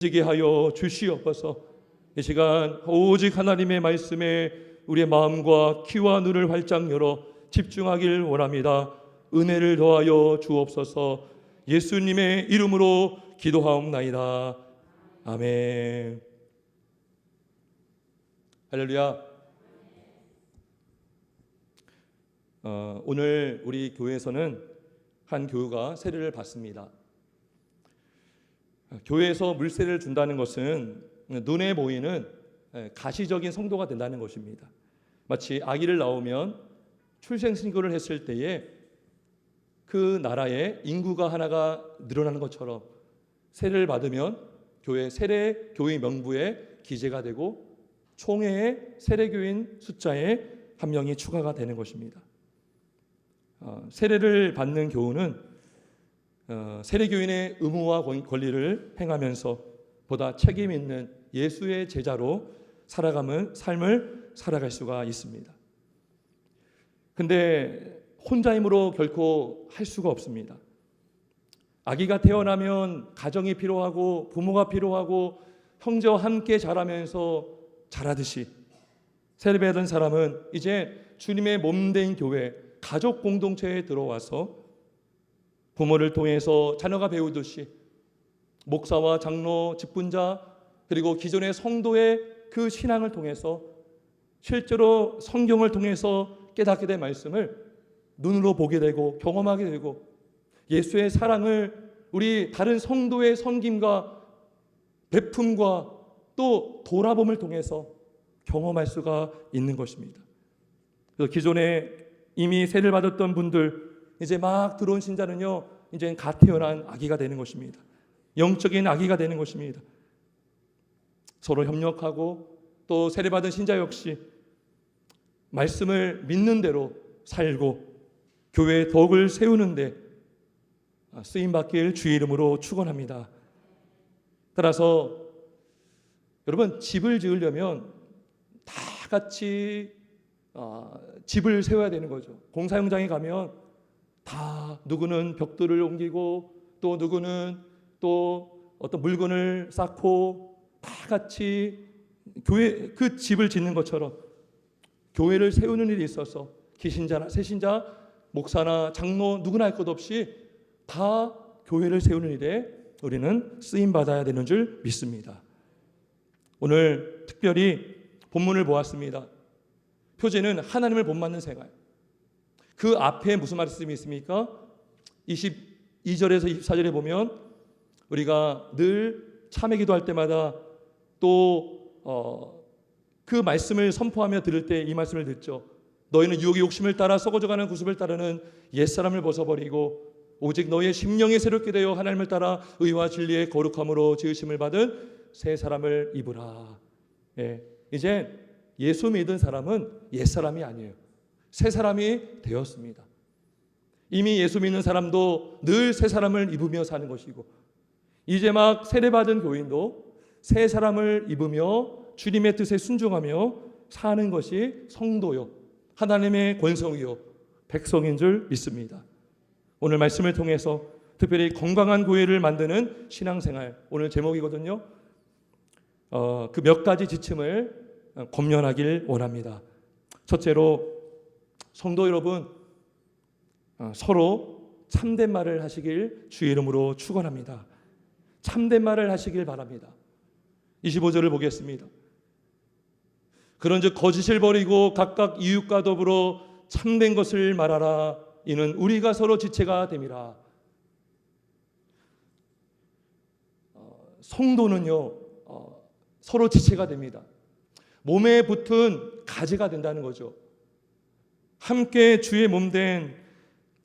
지게 하여 주시옵소서. 이 시간 오직 하나님의 말씀에 우리의 마음과 귀와 눈을 활짝 열어 집중하길 원합니다. 은혜를 더하여 주옵소서. 예수님의 이름으로 기도하옵나이다. 아멘. 할렐루야. 오늘 우리 교회에서는 한 교우가 세례를 받습니다. 교회에서 물세례를 준다는 것은 눈에 보이는 가시적인 성도가 된다는 것입니다. 마치 아기를 낳으면 출생신고를 했을 때에 그 나라의 인구가 하나가 늘어나는 것처럼 세례를 받으면 교회 세례교인 명부에 기재가 되고 총회의 세례교인 숫자에 한 명이 추가가 되는 것입니다. 세례를 받는 교우는 세례교인의 의무와 권리를 행하면서 보다 책임 있는 예수의 제자로 살아가는 삶을 살아갈 수가 있습니다. 근데 혼자 힘으로 결코 할 수가 없습니다. 아기가 태어나면 가정이 필요하고 부모가 필요하고 형제와 함께 자라면서 자라듯이 세례받은 사람은 이제 주님의 몸된 교회 가족 공동체에 들어와서 부모를 통해서 자녀가 배우듯이 목사와 장로, 직분자 그리고 기존의 성도의 그 신앙을 통해서 실제로 성경을 통해서 깨닫게 된 말씀을 눈으로 보게 되고 경험하게 되고 예수의 사랑을 우리 다른 성도의 섬김과 베품과 또 돌아봄을 통해서 경험할 수가 있는 것입니다. 그래서 기존에 이미 세례를 받았던 분들 이제 막 들어온 신자는요, 이제 갓 태어난 아기가 되는 것입니다. 영적인 아기가 되는 것입니다. 서로 협력하고 또 세례받은 신자 역시 말씀을 믿는 대로 살고 교회의 덕을 세우는데 쓰임받길 주의 이름으로 축원합니다. 따라서 여러분 집을 지으려면 다 같이 집을 세워야 되는 거죠. 공사 현장에 가면 다 누구는 벽돌을 옮기고 또 누구는 또 어떤 물건을 쌓고 다 같이 교회 그 집을 짓는 것처럼 교회를 세우는 일이 있어서 기신자나 새신자, 목사나 장로 누구나 할 것 없이 다 교회를 세우는 일에 우리는 쓰임 받아야 되는 줄 믿습니다. 오늘 특별히 본문을 보았습니다. 표제는 하나님을 본받는 생활. 그 앞에 무슨 말씀이 있습니까? 22절에서 24절에 보면 우리가 늘 참회 기도할 때마다 또 그 말씀을 선포하며 들을 때 이 말씀을 듣죠. 너희는 유혹의 욕심을 따라 썩어져가는 구습을 따르는 옛사람을 벗어버리고 오직 너희의 심령이 새롭게 되어 하나님을 따라 의와 진리의 거룩함으로 지으심을 받은 새 사람을 입으라. 이제 예수 믿은 사람은 옛사람이 아니에요. 새 사람이 되었습니다. 이미 예수 믿는 사람도 늘 새 사람을 입으며 사는 것이고 이제 막 세례받은 교인도 새 사람을 입으며 주님의 뜻에 순종하며 사는 것이 성도요 하나님의 권성이요 백성인 줄 믿습니다. 오늘 말씀을 통해서 특별히 건강한 교회를 만드는 신앙생활 오늘 제목이거든요. 그 몇 가지 지침을 검열하길 원합니다. 첫째로 성도 여러분 서로 참된 말을 하시길 주의 이름으로 축원합니다. 참된 말을 하시길 바랍니다. 25절을 보겠습니다. 그런즉 거짓을 버리고 각각 이웃과 더불어 참된 것을 말하라. 이는 우리가 서로 지체가 됨이라. 성도는요 서로 지체가 됩니다. 몸에 붙은 가지가 된다는 거죠. 함께 주의 몸된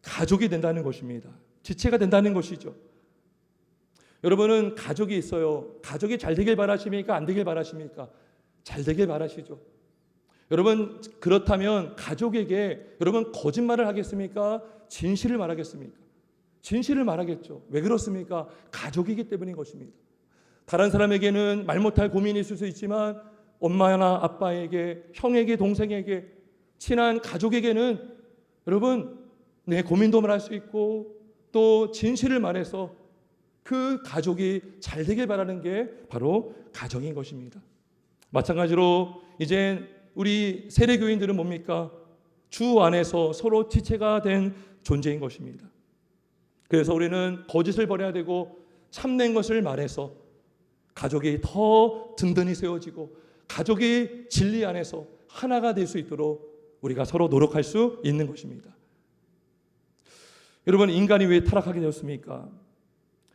가족이 된다는 것입니다. 지체가 된다는 것이죠. 여러분은 가족이 있어요. 가족이 잘 되길 바라십니까? 안 되길 바라십니까? 잘 되길 바라시죠. 여러분 그렇다면 가족에게 여러분 거짓말을 하겠습니까? 진실을 말하겠습니까? 진실을 말하겠죠. 왜 그렇습니까? 가족이기 때문인 것입니다. 다른 사람에게는 말 못할 고민이 있을 수 있지만 엄마나 아빠에게, 형에게, 동생에게, 친한 가족에게는 여러분 내 고민도 말할 수 있고 또 진실을 말해서 그 가족이 잘 되길 바라는 게 바로 가정인 것입니다. 마찬가지로 이제 우리 세례교인들은 뭡니까? 주 안에서 서로 지체가 된 존재인 것입니다. 그래서 우리는 거짓을 버려야 되고 참된 것을 말해서 가족이 더 든든히 세워지고 가족이 진리 안에서 하나가 될 수 있도록 우리가 서로 노력할 수 있는 것입니다. 여러분, 인간이 왜 타락하게 되었습니까?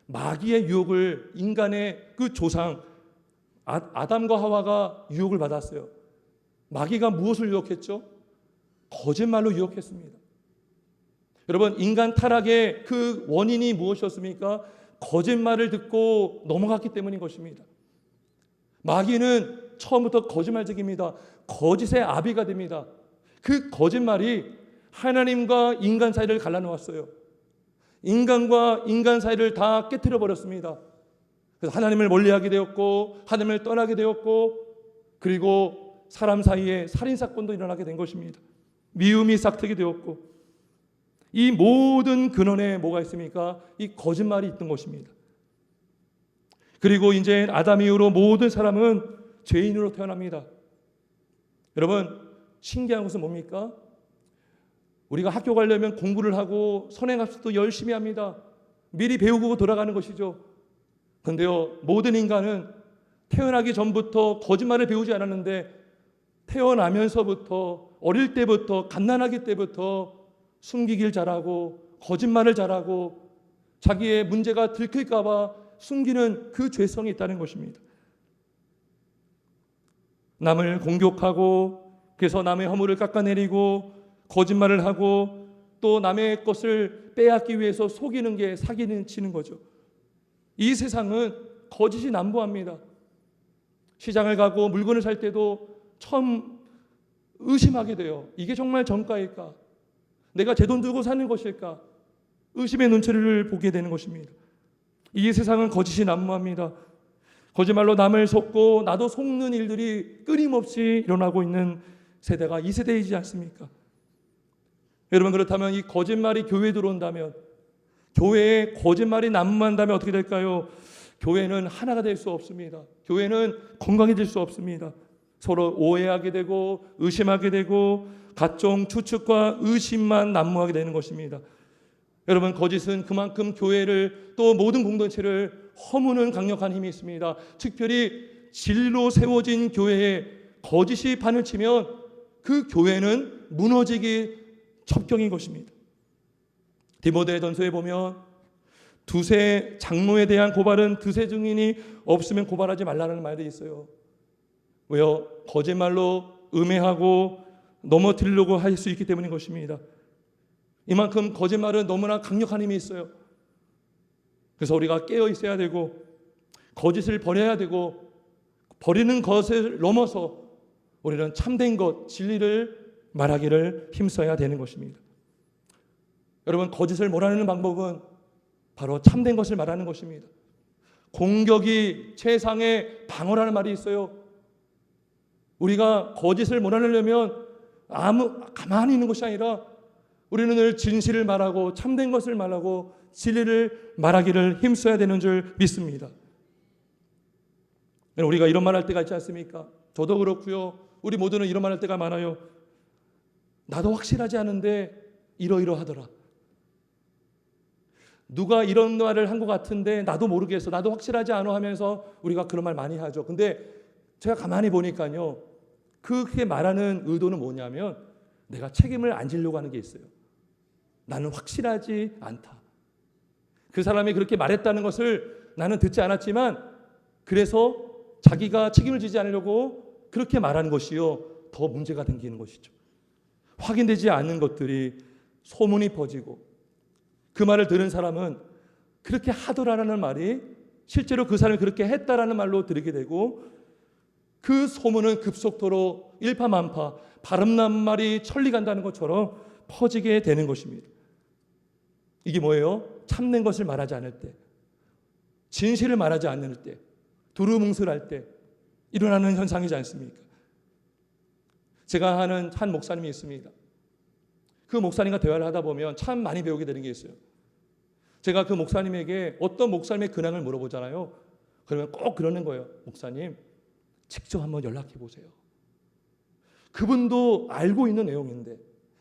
마귀의 유혹을 인간의 그 조상 아담과 하와가 유혹을 받았어요. 마귀가 무엇을 유혹했죠? 거짓말로 유혹했습니다. 여러분, 인간 타락의 그 원인이 무엇이었습니까? 거짓말을 듣고 넘어갔기 때문인 것입니다. 마귀는 처음부터 거짓말쟁이입니다. 거짓의 아비가 됩니다. 그 거짓말이 하나님과 인간 사이를 갈라놓았어요. 인간과 인간 사이를 다 깨트려 버렸습니다. 그래서 하나님을 멀리하게 되었고 하나님을 떠나게 되었고 그리고 사람 사이에 살인사건도 일어나게 된 것입니다. 미움이 싹트게 되었고 이 모든 근원에 뭐가 있습니까? 이 거짓말이 있던 것입니다. 그리고 이제 아담 이후로 모든 사람은 죄인으로 태어납니다. 여러분, 신기한 것은 뭡니까? 우리가 학교 가려면 공부를 하고 선행학습도 열심히 합니다. 미리 배우고 돌아가는 것이죠. 그런데요, 모든 인간은 태어나기 전부터 거짓말을 배우지 않았는데 태어나면서부터 어릴 때부터 갓난아기 때부터 숨기길 잘하고 거짓말을 잘하고 자기의 문제가 들킬까 봐 숨기는 그 죄성이 있다는 것입니다. 남을 공격하고 그래서 남의 허물을 깎아내리고 거짓말을 하고 또 남의 것을 빼앗기 위해서 속이는 게 사기는 치는 거죠. 이 세상은 거짓이 난무합니다. 시장을 가고 물건을 살 때도 처음 의심하게 돼요. 이게 정말 정가일까? 내가 제 돈 두고 사는 것일까? 의심의 눈초리를 보게 되는 것입니다. 이 세상은 거짓이 난무합니다. 거짓말로 남을 속고 나도 속는 일들이 끊임없이 일어나고 있는 세대가 이 세대이지 않습니까? 여러분, 그렇다면 이 거짓말이 교회에 들어온다면, 교회에 거짓말이 난무한다면 어떻게 될까요? 교회는 하나가 될 수 없습니다. 교회는 건강해질 수 없습니다. 서로 오해하게 되고 의심하게 되고 각종 추측과 의심만 난무하게 되는 것입니다. 여러분, 거짓은 그만큼 교회를 또 모든 공동체를 허무는 강력한 힘이 있습니다. 특별히 진리로 세워진 교회에 거짓이 판을 치면 그 교회는 무너지기 첩경인 것입니다. 디모데전서에 보면 두세 장로에 대한 고발은 두세 증인이 없으면 고발하지 말라는 말이 있어요. 왜요? 거짓말로 음해하고 넘어뜨리려고 할 수 있기 때문인 것입니다. 이만큼 거짓말은 너무나 강력한 힘이 있어요. 그래서 우리가 깨어 있어야 되고 거짓을 버려야 되고 버리는 것을 넘어서 우리는 참된 것, 진리를 말하기를 힘써야 되는 것입니다. 여러분, 거짓을 몰아내는 방법은 바로 참된 것을 말하는 것입니다. 공격이 최상의 방어라는 말이 있어요. 우리가 거짓을 몰아내려면 가만히 있는 것이 아니라 우리는 늘 진실을 말하고 참된 것을 말하고 진리를 말하기를 힘써야 되는 줄 믿습니다. 우리가 이런 말 할 때가 있지 않습니까? 저도 그렇고요. 우리 모두는 이런 말 할 때가 많아요. 나도 확실하지 않은데 이러이러하더라. 누가 이런 말을 한 것 같은데 나도 모르겠어. 나도 확실하지 않아 하면서 우리가 그런 말 많이 하죠. 근데 제가 가만히 보니까요. 그렇게 말하는 의도는 뭐냐면 내가 책임을 안 지려고 하는 게 있어요. 나는 확실하지 않다. 그 사람이 그렇게 말했다는 것을 나는 듣지 않았지만 그래서 자기가 책임을 지지 않으려고 그렇게 말하는 것이요. 더 문제가 생기는 것이죠. 확인되지 않는 것들이 소문이 퍼지고 그 말을 들은 사람은 그렇게 하더라라는 말이 실제로 그 사람이 그렇게 했다라는 말로 들리게 되고 그 소문은 급속도로 일파만파 바람난 말이 천리 간다는 것처럼 퍼지게 되는 것입니다. 이게 뭐예요? 참는 것을 말하지 않을 때, 진실을 말하지 않을 때, 두루뭉술할 때 일어나는 현상이지 않습니까? 제가 아는 한 목사님이 있습니다. 그 목사님과 대화를 하다 보면 참 많이 배우게 되는 게 있어요. 제가 그 목사님에게 어떤 목사님의 근황을 물어보잖아요. 그러면 꼭 그러는 거예요. 목사님, 직접 한번 연락해 보세요. 그분도 알고 있는 내용인데,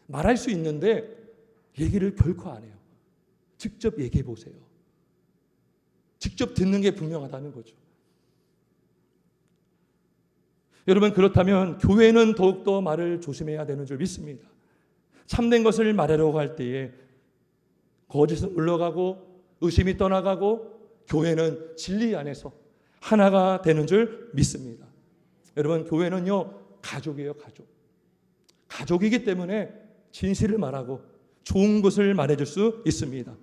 말할 수 있는데 얘기를 결코 안 해요. 직접 얘기해 보세요. 직접 듣는 게 분명하다는 거죠. 여러분, 그렇다면 교회는 더욱더 말을 조심해야 되는 줄 믿습니다. 참된 것을 말하려고 할 때에 거짓은 물러가고 의심이 떠나가고 교회는 진리 안에서 하나가 되는 줄 믿습니다. 여러분, 교회는요, 가족이에요. 가족이기 때문에 진실을 말하고 좋은 것을 말해줄 수 있습니다.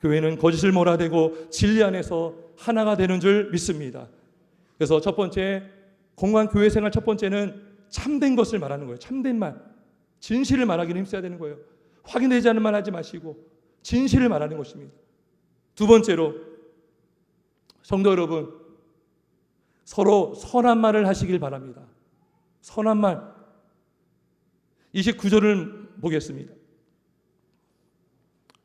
교회는 거짓을 몰아대고 진리 안에서 하나가 되는 줄 믿습니다. 그래서 첫 번째, 건강한 교회 생활 첫 번째는 참된 것을 말하는 거예요. 참된 말, 진실을 말하기는 힘써야 되는 거예요. 확인되지 않은 말 하지 마시고 진실을 말하는 것입니다. 두 번째로, 성도 여러분, 서로 선한 말을 하시길 바랍니다. 선한 말. 29절을 보겠습니다.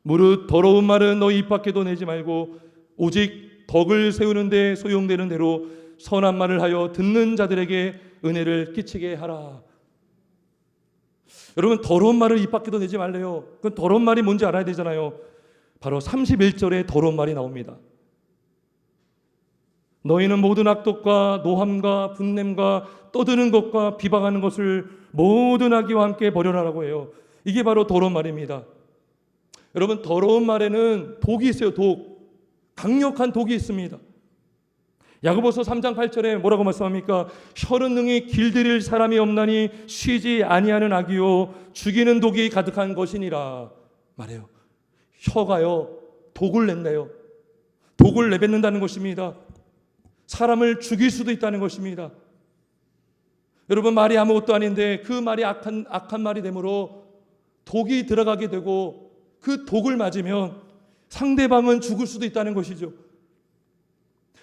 무릇 더러운 말은 너희 입 밖에도 내지 말고 오직 덕을 세우는 데 소용되는 대로 선한 말을 하여 듣는 자들에게 은혜를 끼치게 하라. 여러분, 더러운 말을 입 밖에도 내지 말래요. 그 더러운 말이 뭔지 알아야 되잖아요. 바로 31절에 더러운 말이 나옵니다. 너희는 모든 악독과 노함과 분냄과 떠드는 것과 비방하는 것을 모든 악의와 함께 버려라라고 해요. 이게 바로 더러운 말입니다. 여러분, 더러운 말에는 독이 있어요. 강력한 독이 있습니다. 야고보서 3장 8절에 뭐라고 말씀합니까? 혀는 능히 길들일 사람이 없나니 쉬지 아니하는 악이요 죽이는 독이 가득한 것이니라 말해요. 혀가요, 독을 낸대요. 독을 내뱉는다는 것입니다. 사람을 죽일 수도 있다는 것입니다. 여러분, 말이 아무것도 아닌데 그 말이 악한 말이 되므로 독이 들어가게 되고 그 독을 맞으면 상대방은 죽을 수도 있다는 것이죠.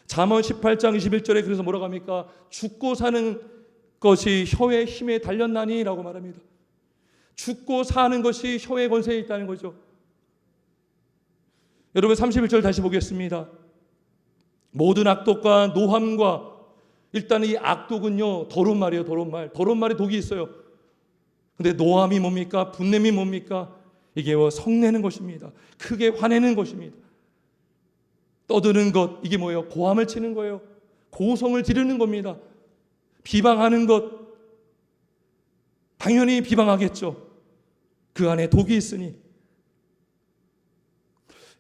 잠언 18장 21절에 그래서 뭐라고 합니까? 죽고 사는 것이 혀의 힘에 달렸나니 라고 말합니다. 죽고 사는 것이 혀의 권세에 있다는 거죠. 여러분, 31절 다시 보겠습니다. 모든 악독과 노함과, 일단 이 악독은요, 더러운 말이에요. 더러운 말에 독이 있어요. 근데 노함이 뭡니까? 분냄이 뭡니까? 이게 성내는 것입니다. 크게 화내는 것입니다. 떠드는 것, 이게 뭐예요? 고함을 치는 거예요. 고성을 지르는 겁니다. 비방하는 것, 당연히 비방하겠죠. 그 안에 독이 있으니.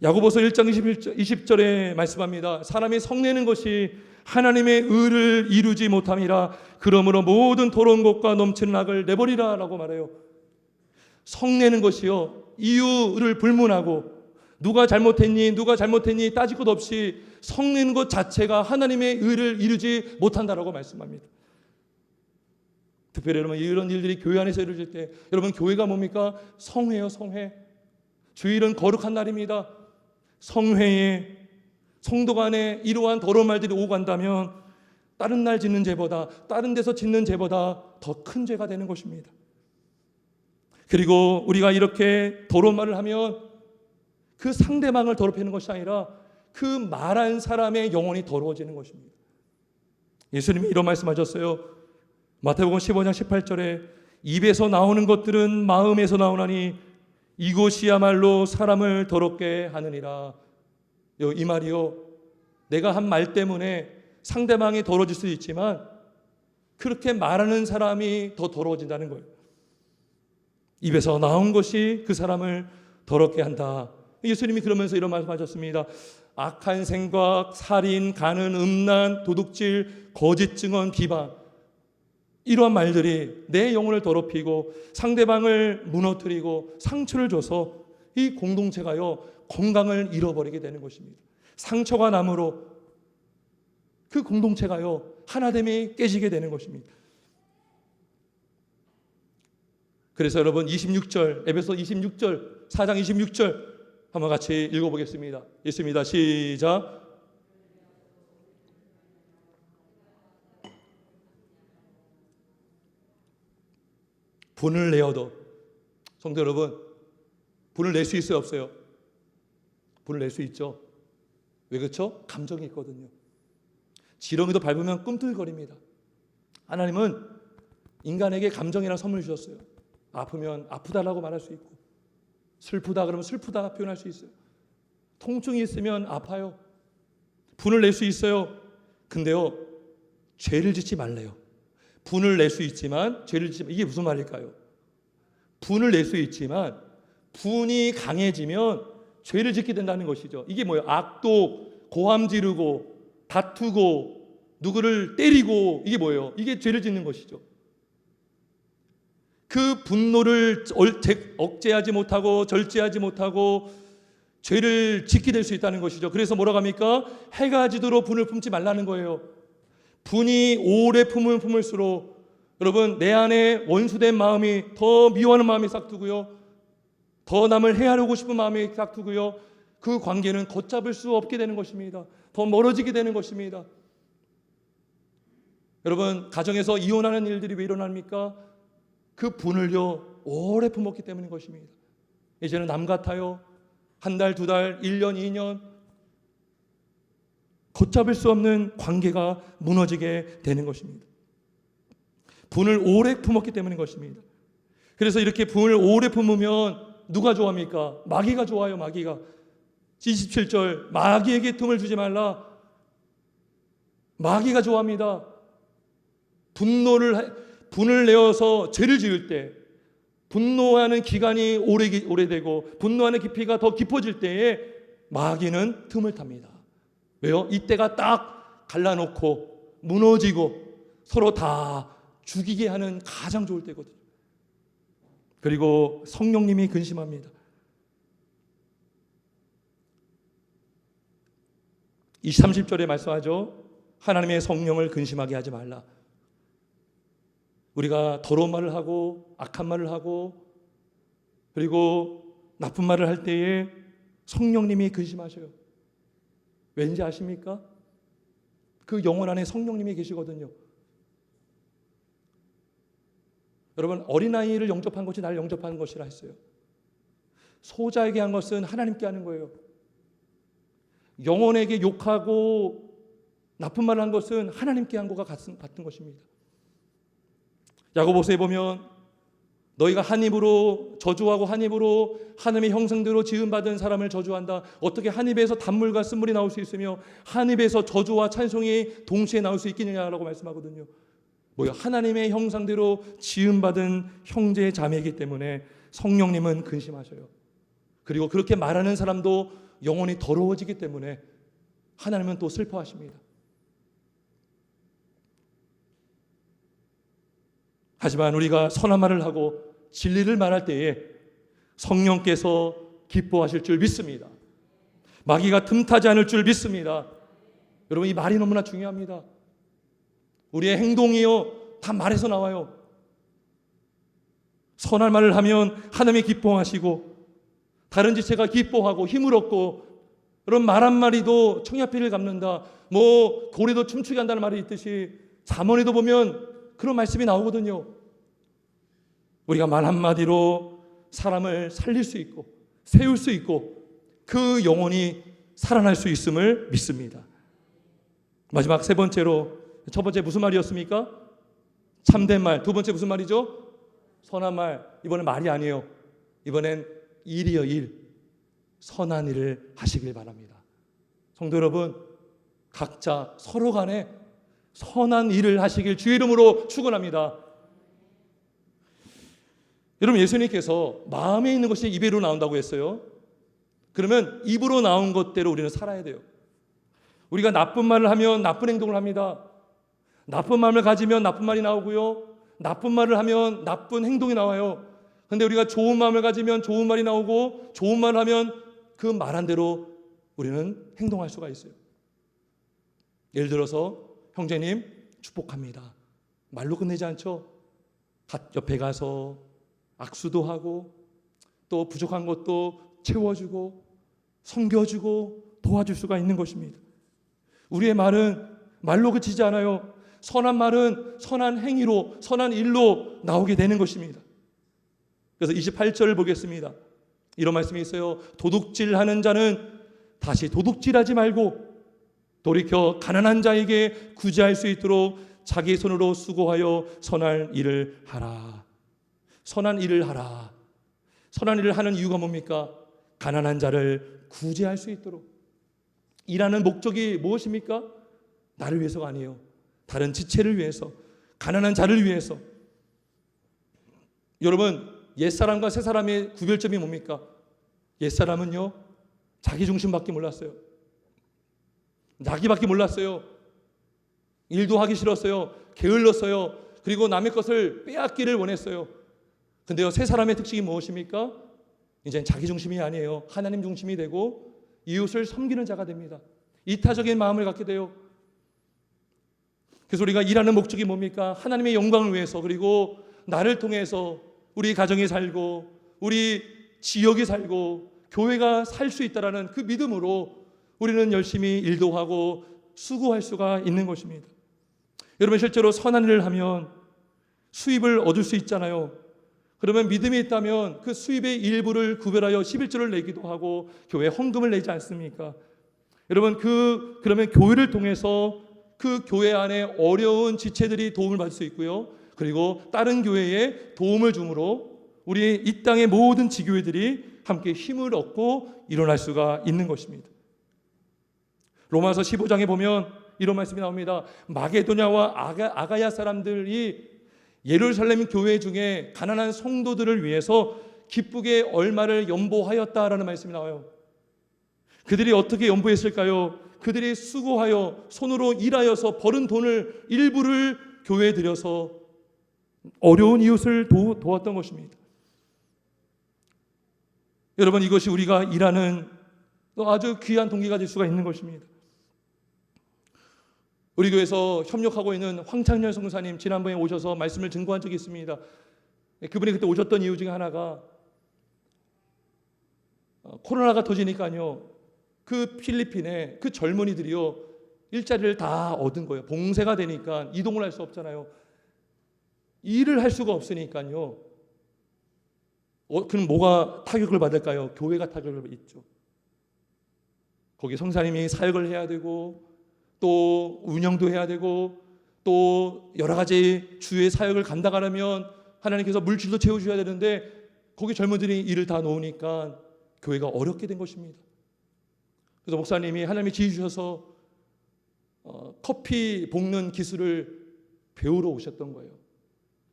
야고보서 1장 20절에 말씀합니다. 사람이 성내는 것이 하나님의 의를 이루지 못함이라. 그러므로 모든 더러운 것과 넘치는 악을 내버리라 라고 말해요. 성내는 것이요, 이유를 불문하고 누가 잘못했니 따질 것 없이 성내는 것 자체가 하나님의 의를 이루지 못한다라고 말씀합니다. 특별히 여러분, 이런 일들이 교회 안에서 이루어질 때, 여러분, 교회가 뭡니까? 성회요, 성회. 주일은 거룩한 날입니다. 성회에 성도 간에 이러한 더러운 말들이 오고 간다면 다른 날 짓는 죄보다, 다른 데서 짓는 죄보다 더 큰 죄가 되는 것입니다. 그리고 우리가 이렇게 더러운 말을 하면 그 상대방을 더럽히는 것이 아니라 그 말한 사람의 영혼이 더러워지는 것입니다. 예수님이 이런 말씀하셨어요. 마태복음 15장 18절에 입에서 나오는 것들은 마음에서 나오나니 이것이야말로 사람을 더럽게 하느니라. 이 말이요, 내가 한 말 때문에 상대방이 더러워질 수 있지만 그렇게 말하는 사람이 더 더러워진다는 거예요. 입에서 나온 것이 그 사람을 더럽게 한다. 예수님이 그러면서 이런 말씀하셨습니다. 악한 생각, 살인, 간음, 음란, 도둑질, 거짓 증언, 비방, 이러한 말들이 내 영혼을 더럽히고 상대방을 무너뜨리고 상처를 줘서 이 공동체가요, 건강을 잃어버리게 되는 것입니다. 상처가 남으로 그 공동체가요, 하나됨이 깨지게 되는 것입니다. 그래서 여러분, 26절, 에베소 26절, 4장 26절 한번 같이 읽어보겠습니다. 있습니다. 시작. 분을 내어도, 성도 여러분, 분을 낼 수 있어요, 없어요? 분을 낼 수 있죠. 왜 그렇죠? 감정이 있거든요. 지렁이도 밟으면 꿈틀거립니다. 하나님은 인간에게 감정이라는 선물을 주셨어요. 아프면 아프다라고 말할 수 있고, 슬프다 그러면 슬프다 표현할 수 있어요. 통증이 있으면 아파요. 분을 낼 수 있어요. 근데요, 죄를 짓지 말래요. 분을 낼 수 있지만 죄를 짓지 말래요. 이게 무슨 말일까요? 분을 낼 수 있지만 분이 강해지면 죄를 짓게 된다는 것이죠. 이게 뭐예요? 악독, 고함 지르고, 다투고, 누구를 때리고, 이게 뭐예요? 이게 죄를 짓는 것이죠. 그 분노를 억제하지 못하고 절제하지 못하고 죄를 짓게 될 수 있다는 것이죠. 그래서 뭐라고 합니까? 해가 지도록 분을 품지 말라는 거예요. 분이 오래 품을수록 여러분, 내 안에 원수된 마음이 더 미워하는 마음이 싹트고요, 더 남을 해하려고 싶은 마음이 싹트고요, 그 관계는 걷잡을 수 없게 되는 것입니다. 더 멀어지게 되는 것입니다. 여러분, 가정에서 이혼하는 일들이 왜 일어납니까? 그 분을요 오래 품었기 때문인 것입니다. 이제는 남 같아요. 한 달, 두 달, 1년, 2년 걷잡을 수 없는 관계가 무너지게 되는 것입니다. 분을 오래 품었기 때문인 것입니다. 그래서 이렇게 분을 오래 품으면 누가 좋아합니까? 마귀가 좋아요. 마귀가. 27절, 마귀에게 틈을 주지 말라. 마귀가 좋아합니다. 분을 내어서 죄를 지을 때, 분노하는 기간이 오래되고 분노하는 깊이가 더 깊어질 때에 마귀는 틈을 탑니다. 왜요? 이때가 딱 갈라놓고 무너지고 서로 다 죽이게 하는 가장 좋을 때거든요. 그리고 성령님이 근심합니다. 30절에 말씀하죠. 하나님의 성령을 근심하게 하지 말라. 우리가 더러운 말을 하고 악한 말을 하고 그리고 나쁜 말을 할 때에 성령님이 근심하셔요. 왠지 아십니까? 그 영혼 안에 성령님이 계시거든요. 여러분, 어린아이를 영접한 것이 나를 영접하는 것이라 했어요. 소자에게 한 것은 하나님께 하는 거예요. 영혼에게 욕하고 나쁜 말을 한 것은 하나님께 한 것과 같은 것입니다. 야고보서에 보면 너희가 한 입으로 저주하고 한 입으로 하나님의 형상대로 지음받은 사람을 저주한다. 어떻게 한 입에서 단물과 쓴물이 나올 수 있으며 한 입에서 저주와 찬송이 동시에 나올 수 있겠느냐라고 말씀하거든요. 뭐요? 하나님의 형상대로 지음받은 형제 자매이기 때문에 성령님은 근심하셔요. 그리고 그렇게 말하는 사람도 영혼이 더러워지기 때문에 하나님은 또 슬퍼하십니다. 하지만 우리가 선한 말을 하고 진리를 말할 때에 성령께서 기뻐하실 줄 믿습니다. 마귀가 틈타지 않을 줄 믿습니다. 여러분, 이 말이 너무나 중요합니다. 우리의 행동이요 다 말에서 나와요. 선한 말을 하면 하나님이 기뻐하시고 다른 지체가 기뻐하고 힘을 얻고, 그런 말 한마디도 청야피를 갚는다, 뭐 고래도 춤추게 한다는 말이 있듯이 잠언에도 보면 그런 말씀이 나오거든요. 우리가 말 한마디로 사람을 살릴 수 있고 세울 수 있고 그 영혼이 살아날 수 있음을 믿습니다. 마지막 세 번째로, 첫 번째 무슨 말이었습니까? 참된 말. 두 번째 무슨 말이죠? 선한 말. 이번엔 말이 아니에요. 이번엔 일이요, 일. 선한 일을 하시길 바랍니다. 성도 여러분, 각자 서로 간에 선한 일을 하시길 주의 이름으로 축원합니다. 여러분, 예수님께서 마음에 있는 것이 입으로 나온다고 했어요. 그러면 입으로 나온 것대로 우리는 살아야 돼요. 우리가 나쁜 말을 하면 나쁜 행동을 합니다. 나쁜 마음을 가지면 나쁜 말이 나오고요, 나쁜 말을 하면 나쁜 행동이 나와요. 그런데 우리가 좋은 마음을 가지면 좋은 말이 나오고, 좋은 말을 하면 그 말한 대로 우리는 행동할 수가 있어요. 예를 들어서 형제님 축복합니다. 말로 끝내지 않죠. 옆에 가서 악수도 하고 또 부족한 것도 채워주고 섬겨주고 도와줄 수가 있는 것입니다. 우리의 말은 말로 그치지 않아요. 선한 말은 선한 행위로, 선한 일로 나오게 되는 것입니다. 그래서 28절을 보겠습니다. 이런 말씀이 있어요. 도둑질하는 자는 다시 도둑질하지 말고 돌이켜 가난한 자에게 구제할 수 있도록 자기 손으로 수고하여 선한 일을 하라. 선한 일을 하라. 선한 일을 하는 이유가 뭡니까? 가난한 자를 구제할 수 있도록. 일하는 목적이 무엇입니까? 나를 위해서가 아니에요. 다른 지체를 위해서, 가난한 자를 위해서. 여러분, 옛사람과 새사람의 구별점이 뭡니까? 옛사람은요, 자기 중심밖에 몰랐어요. 자기밖에 몰랐어요. 일도 하기 싫었어요. 게을렀어요. 그리고 남의 것을 빼앗기를 원했어요. 근데요, 새사람의 특징이 무엇입니까? 이젠 자기 중심이 아니에요. 하나님 중심이 되고 이웃을 섬기는 자가 됩니다. 이타적인 마음을 갖게 돼요. 그래서 우리가 일하는 목적이 뭡니까? 하나님의 영광을 위해서, 그리고 나를 통해서 우리 가정이 살고 우리 지역이 살고 교회가 살 수 있다라는 그 믿음으로 우리는 열심히 일도 하고 수고할 수가 있는 것입니다. 여러분, 실제로 선한 일을 하면 수입을 얻을 수 있잖아요. 그러면 믿음이 있다면 그 수입의 일부를 구별하여 11조를 내기도 하고 교회에 헌금을 내지 않습니까? 여러분, 그러면 교회를 통해서 그 교회 안에 어려운 지체들이 도움을 받을 수 있고요. 그리고 다른 교회에 도움을 주므로 우리 이 땅의 모든 지교회들이 함께 힘을 얻고 일어날 수가 있는 것입니다. 로마서 15장에 보면 이런 말씀이 나옵니다. 마게도냐와 아가야 사람들이 예루살렘 교회 중에 가난한 성도들을 위해서 기쁘게 얼마를 연보하였다라는 말씀이 나와요. 그들이 어떻게 연보했을까요? 그들이 수고하여 손으로 일하여서 벌은 돈을 일부를 교회에 들여서 어려운 이웃을 도왔던 것입니다. 여러분, 이것이 우리가 일하는 아주 귀한 동기가 될 수가 있는 것입니다. 우리 교회에서 협력하고 있는 황창렬 성사님 지난번에 오셔서 말씀을 증거한 적이 있습니다. 그분이 그때 오셨던 이유 중에 하나가 코로나가 터지니까요, 그 필리핀에 그 젊은이들이요 일자리를 다 얻은 거예요. 봉쇄가 되니까 이동을 할 수 없잖아요. 일을 할 수가 없으니까요. 그럼 뭐가 타격을 받을까요? 교회가 타격을 받죠. 거기 성사님이 사역을 해야 되고 또 운영도 해야 되고 또 여러 가지 주의 사역을 감당하려면 하나님께서 물질도 채워주셔야 되는데 거기 젊은이들이 일을 다 놓으니까 교회가 어렵게 된 것입니다. 그래서 목사님이 하나님이 지혜 주셔서 커피 볶는 기술을 배우러 오셨던 거예요.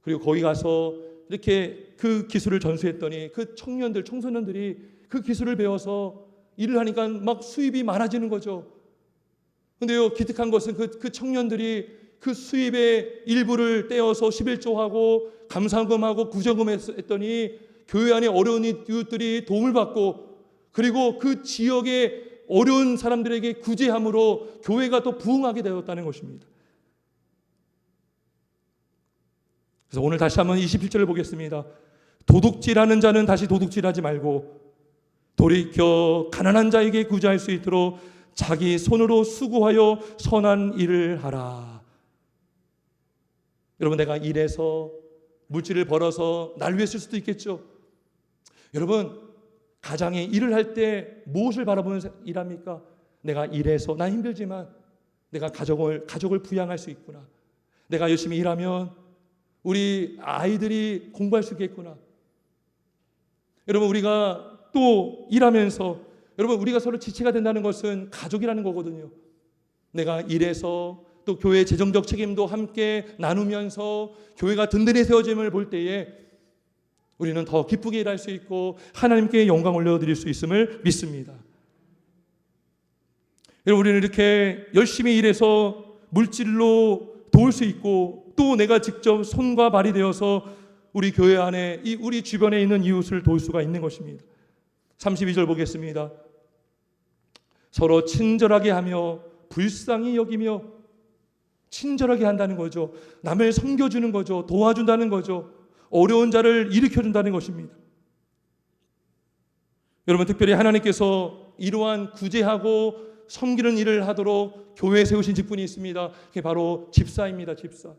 그리고 거기 가서 이렇게 그 기술을 전수했더니 그 청소년들이 그 기술을 배워서 일을 하니까 막 수입이 많아지는 거죠. 근데요, 기특한 것은 그 청년들이 그 수입의 일부를 떼어서 11조하고 감사금하고 구정금 했더니 교회 안에 어려운 이웃들이 도움을 받고 그리고 그 지역의 어려운 사람들에게 구제함으로 교회가 또 부흥하게 되었다는 것입니다. 그래서 오늘 다시 한번 27절을 보겠습니다. 도둑질하는 자는 다시 도둑질하지 말고 돌이켜 가난한 자에게 구제할 수 있도록 자기 손으로 수고하여 선한 일을 하라. 여러분, 내가 일해서 물질을 벌어서 날 위해 쓸 수도 있겠죠. 여러분, 가장에 일을 할 때 무엇을 바라보면서 일합니까? 내가 일해서 난 힘들지만 내가 가족을 부양할 수 있구나. 내가 열심히 일하면 우리 아이들이 공부할 수 있겠구나. 여러분, 우리가 또 일하면서 여러분, 우리가 서로 지체가 된다는 것은 가족이라는 거거든요. 내가 일해서 또 교회의 재정적 책임도 함께 나누면서 교회가 든든히 세워짐을 볼 때에 우리는 더 기쁘게 일할 수 있고 하나님께 영광 올려드릴 수 있음을 믿습니다. 여러분, 우리는 이렇게 열심히 일해서 물질로 도울 수 있고 또 내가 직접 손과 발이 되어서 우리 교회 안에 우리 주변에 있는 이웃을 도울 수가 있는 것입니다. 32절 보겠습니다. 서로 친절하게 하며 불쌍히 여기며, 친절하게 한다는 거죠. 남을 섬겨주는 거죠. 도와준다는 거죠. 어려운 자를 일으켜준다는 것입니다. 여러분, 특별히 하나님께서 이러한 구제하고 섬기는 일을 하도록 교회에 세우신 직분이 있습니다. 그게 바로 집사입니다. 집사.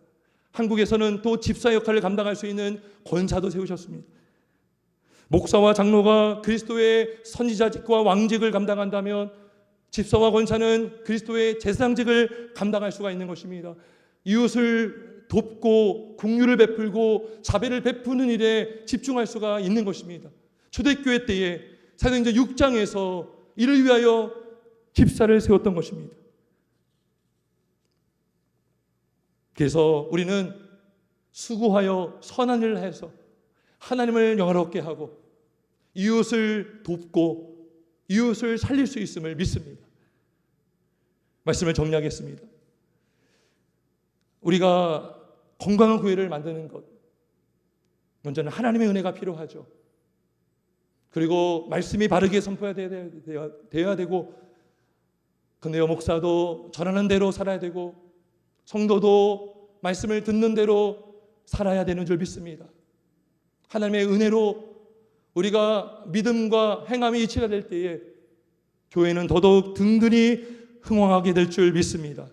한국에서는 또 집사 역할을 감당할 수 있는 권사도 세우셨습니다. 목사와 장로가 그리스도의 선지자직과 왕직을 감당한다면 집사와 권사는 그리스도의 제사장직을 감당할 수가 있는 것입니다. 이웃을 돕고 긍휼을 베풀고 자비를 베푸는 일에 집중할 수가 있는 것입니다. 초대교회 때에 사도행전 6장에서 이를 위하여 집사를 세웠던 것입니다. 그래서 우리는 수고하여 선한 일을 해서 하나님을 영화롭게 하고 이웃을 돕고 이웃을 살릴 수 있음을 믿습니다. 말씀을 정리하겠습니다. 우리가 건강한 교회를 만드는 것, 먼저는 하나님의 은혜가 필요하죠. 그리고 말씀이 바르게 선포되어야 되고, 근데요 목사도 전하는 대로 살아야 되고, 성도도 말씀을 듣는 대로 살아야 되는 줄 믿습니다. 하나님의 은혜로 우리가 믿음과 행함이 이치가 될 때에 교회는 더더욱 든든히 흥왕하게 될 줄 믿습니다.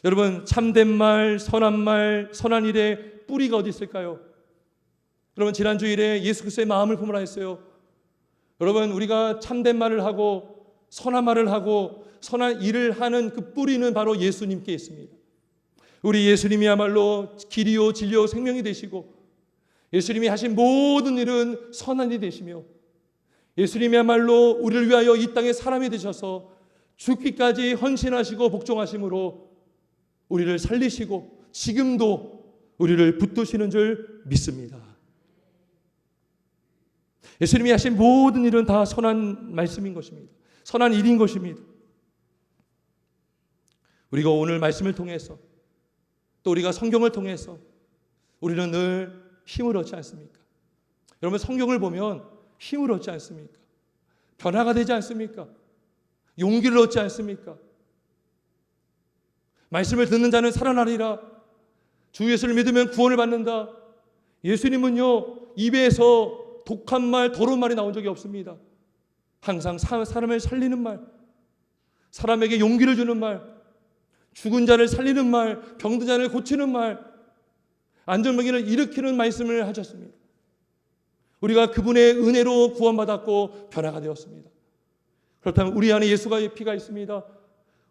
여러분, 참된 말, 선한 일의 뿌리가 어디 있을까요? 여러분, 지난 주일에 예수 그리스도의 마음을 품으라 했어요. 여러분, 우리가 참된 말을 하고 선한 말을 하고 선한 일을 하는 그 뿌리는 바로 예수님께 있습니다. 우리 예수님이야말로 길이요 진리요 생명이 되시고, 예수님이 하신 모든 일은 선한 일이 되시며, 예수님이야말로 우리를 위하여 이 땅에 사람이 되셔서 죽기까지 헌신하시고 복종하심으로 우리를 살리시고 지금도 우리를 붙드시는 줄 믿습니다. 예수님이 하신 모든 일은 다 선한 말씀인 것입니다. 선한 일인 것입니다. 우리가 오늘 말씀을 통해서 또 우리가 성경을 통해서 우리는 늘 힘을 얻지 않습니까? 여러분, 성경을 보면 힘을 얻지 않습니까? 변화가 되지 않습니까? 용기를 얻지 않습니까? 말씀을 듣는 자는 살아나리라. 주 예수를 믿으면 구원을 받는다. 예수님은요, 입에서 독한 말, 더러운 말이 나온 적이 없습니다. 항상 사람을 살리는 말, 사람에게 용기를 주는 말, 죽은 자를 살리는 말, 병든 자를 고치는 말, 안전병기를 일으키는 말씀을 하셨습니다. 우리가 그분의 은혜로 구원받았고 변화가 되었습니다. 그렇다면 우리 안에 예수의 피가 있습니다.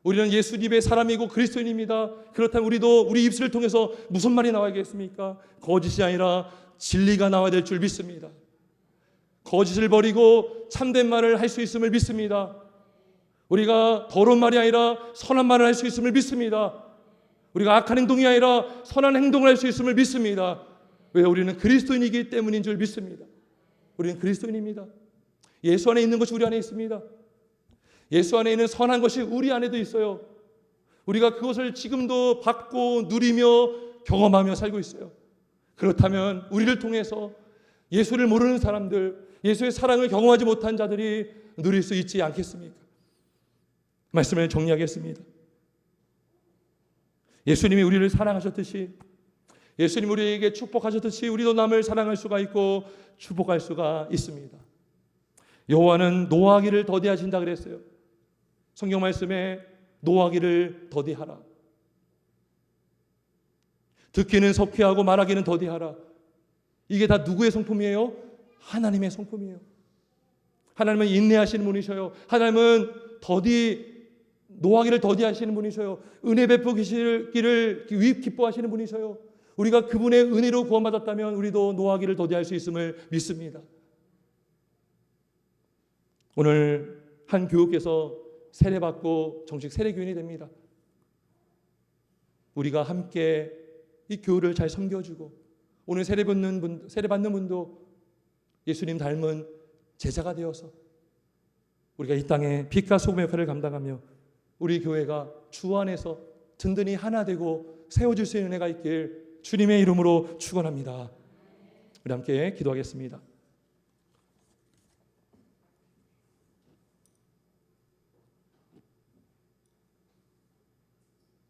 우리는 예수님의 사람이고 그리스도인입니다. 그렇다면 우리도 우리 입술을 통해서 무슨 말이 나와야겠습니까? 거짓이 아니라 진리가 나와야 될 줄 믿습니다. 거짓을 버리고 참된 말을 할 수 있음을 믿습니다. 우리가 더러운 말이 아니라 선한 말을 할 수 있음을 믿습니다. 우리가 악한 행동이 아니라 선한 행동을 할 수 있음을 믿습니다. 왜? 우리는 그리스도인이기 때문인 줄 믿습니다. 우리는 그리스도인입니다. 예수 안에 있는 것이 우리 안에 있습니다. 예수 안에 있는 선한 것이 우리 안에도 있어요. 우리가 그것을 지금도 받고 누리며 경험하며 살고 있어요. 그렇다면 우리를 통해서 예수를 모르는 사람들, 예수의 사랑을 경험하지 못한 자들이 누릴 수 있지 않겠습니까? 말씀을 정리하겠습니다. 예수님이 우리를 사랑하셨듯이, 예수님 우리에게 축복하셨듯이 우리도 남을 사랑할 수가 있고 축복할 수가 있습니다. 여호와는 노하기를 더디하신다 그랬어요. 성경 말씀에 노하기를 더디하라. 듣기는 석회하고 말하기는 더디하라. 이게 다 누구의 성품이에요? 하나님의 성품이에요. 하나님은 인내하시는 분이셔요. 하나님은 노하기를 더디하시는 분이셔요. 은혜 베푸기를 기뻐하시는 분이셔요. 우리가 그분의 은혜로 구원받았다면 우리도 노하기를 더디할 수 있음을 믿습니다. 오늘 한 교우께서 세례받고 정식 세례교인이 됩니다. 우리가 함께 이 교우를 잘 섬겨주고, 오늘 세례받는 분도 예수님 닮은 제자가 되어서 우리가 이 땅에 빛과 소금의 역할을 감당하며 우리 교회가 주 안에서 든든히 하나 되고 세워질 수 있는 은혜가 있길 주님의 이름으로 축원합니다. 우리 함께 기도하겠습니다.